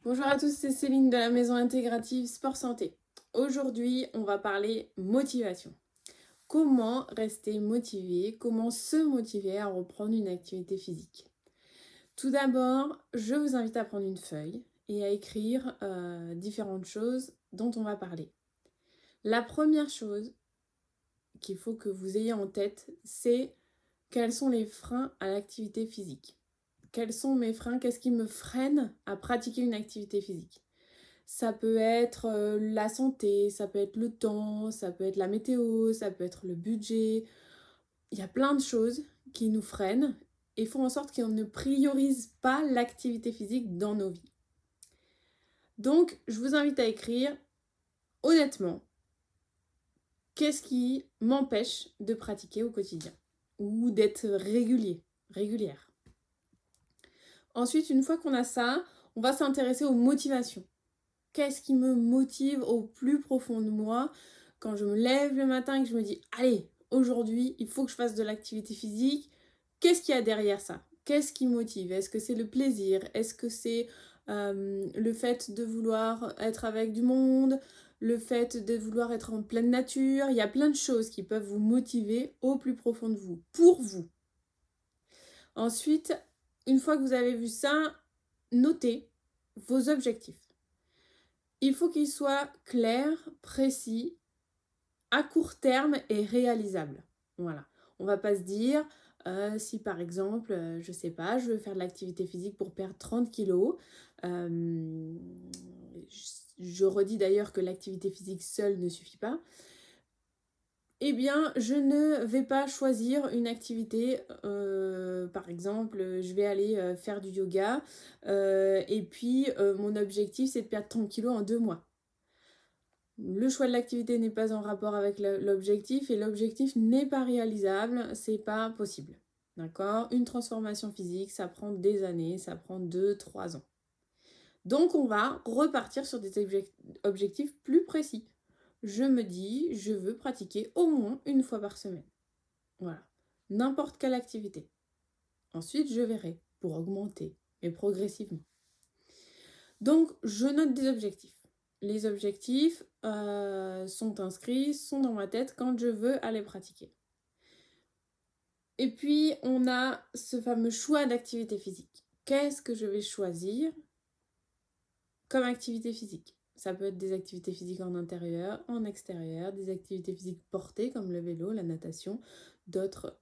Bonjour à tous, c'est Céline de la maison intégrative Sport Santé. Aujourd'hui, on va parler motivation. Comment rester motivé, comment se motiver à reprendre une activité physique. Tout d'abord, je vous invite à prendre une feuille et à écrire différentes choses dont on va parler. La première chose qu'il faut que vous ayez en tête, c'est quels sont les freins à l'activité physique. Quels sont mes freins? Qu'est-ce qui me freine à pratiquer une activité physique? Ça peut être la santé, ça peut être le temps, ça peut être la météo, ça peut être le budget. Il y a plein de choses qui nous freinent et font en sorte qu'on ne priorise pas l'activité physique dans nos vies. Donc, je vous invite à écrire honnêtement, qu'est-ce qui m'empêche de pratiquer au quotidien ou d'être régulière. Ensuite, une fois qu'on a ça, on va s'intéresser aux motivations. Qu'est-ce qui me motive au plus profond de moi quand je me lève le matin et que je me dis allez, aujourd'hui, il faut que je fasse de l'activité physique. Qu'est-ce qu'il y a derrière ça? Qu'est-ce qui motive? Est-ce que c'est le plaisir? Est-ce que c'est le fait de vouloir être avec du monde? Le fait de vouloir être en pleine nature? Il y a plein de choses qui peuvent vous motiver au plus profond de vous, pour vous. Ensuite, une fois que vous avez vu ça, notez vos objectifs. Il faut qu'il soit clair, précis, à court terme et réalisable. Voilà. On va pas se dire, si par exemple, je sais pas, je veux faire de l'activité physique pour perdre 30 kilos. Je redis d'ailleurs que l'activité physique seule ne suffit pas. Eh bien, je ne vais pas choisir une activité, par exemple, je vais aller faire du yoga, et puis mon objectif c'est de perdre 30 kilos en 2 mois. Le choix de l'activité n'est pas en rapport avec l'objectif et l'objectif n'est pas réalisable, c'est pas possible. D'accord? Une transformation physique, ça prend des années, ça prend 2, 3 ans. Donc on va repartir sur des objectifs plus précis. Je me dis, je veux pratiquer au moins une fois par semaine. Voilà. N'importe quelle activité. Ensuite, je verrai pour augmenter, mais progressivement. Donc, je note des objectifs. Les objectifs sont inscrits, sont dans ma tête quand je veux aller pratiquer. Et puis, on a ce fameux choix d'activité physique. Qu'est-ce que je vais choisir comme activité physique? Ça peut être des activités physiques en intérieur, en extérieur, des activités physiques portées comme le vélo, la natation, d'autres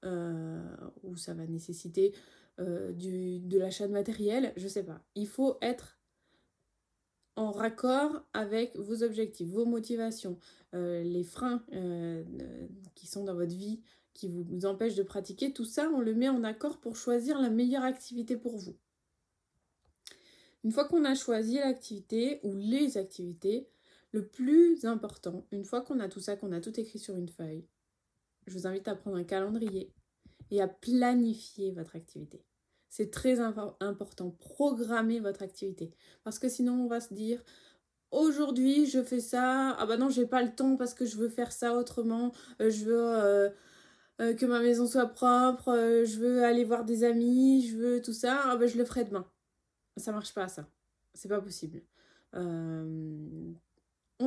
où ça va nécessiter de l'achat de matériel, je sais pas. Il faut être en raccord avec vos objectifs, vos motivations, les freins qui sont dans votre vie, qui vous empêchent de pratiquer, tout ça, on le met en accord pour choisir la meilleure activité pour vous. Une fois qu'on a choisi l'activité ou les activités, le plus important, une fois qu'on a tout ça, qu'on a tout écrit sur une feuille, je vous invite à prendre un calendrier et à planifier votre activité. C'est très important, programmer votre activité. Parce que sinon, on va se dire, aujourd'hui, je fais ça. Ah bah non, j'ai pas le temps parce que je veux faire ça autrement. Je veux que ma maison soit propre. Je veux aller voir des amis. Je veux tout ça. Ah bah je le ferai demain. Ça marche pas, ça. C'est pas possible. On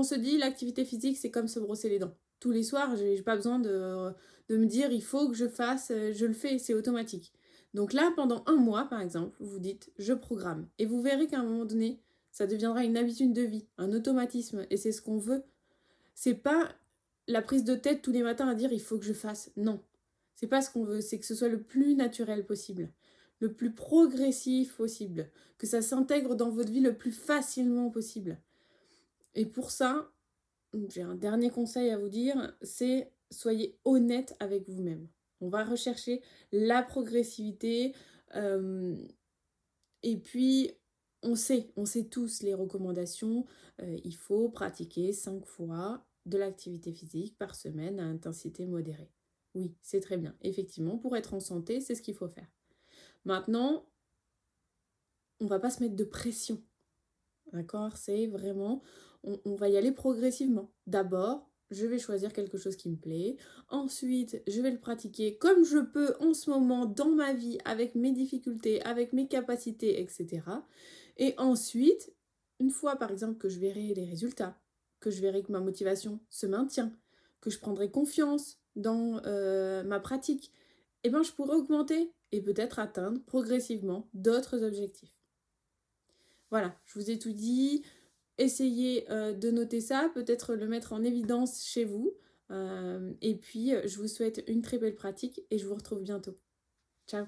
se dit, l'activité physique, c'est comme se brosser les dents. Tous les soirs, j'ai pas besoin de me dire, il faut que je fasse, je le fais, c'est automatique. Donc là, pendant un mois, par exemple, vous dites, je programme. Et vous verrez qu'à un moment donné, ça deviendra une habitude de vie, un automatisme. Et c'est ce qu'on veut. C'est pas la prise de tête tous les matins à dire, il faut que je fasse. Non. C'est pas ce qu'on veut, c'est que ce soit le plus naturel possible, le plus progressif possible, que ça s'intègre dans votre vie le plus facilement possible. Et pour ça, j'ai un dernier conseil à vous dire, c'est soyez honnête avec vous-même. On va rechercher la progressivité et puis on sait tous les recommandations. Il faut pratiquer 5 fois de l'activité physique par semaine à intensité modérée. Oui, c'est très bien. Effectivement, pour être en santé, c'est ce qu'il faut faire. Maintenant, on ne va pas se mettre de pression. D'accord? C'est vraiment, on va y aller progressivement. D'abord, je vais choisir quelque chose qui me plaît. Ensuite, je vais le pratiquer comme je peux en ce moment dans ma vie, avec mes difficultés, avec mes capacités, etc. Et ensuite, une fois par exemple que je verrai les résultats, que je verrai que ma motivation se maintient, que je prendrai confiance dans ma pratique, eh ben, je pourrais augmenter et peut-être atteindre progressivement d'autres objectifs. Voilà, je vous ai tout dit. Essayez de noter ça, peut-être le mettre en évidence chez vous. Et puis, je vous souhaite une très belle pratique et je vous retrouve bientôt. Ciao!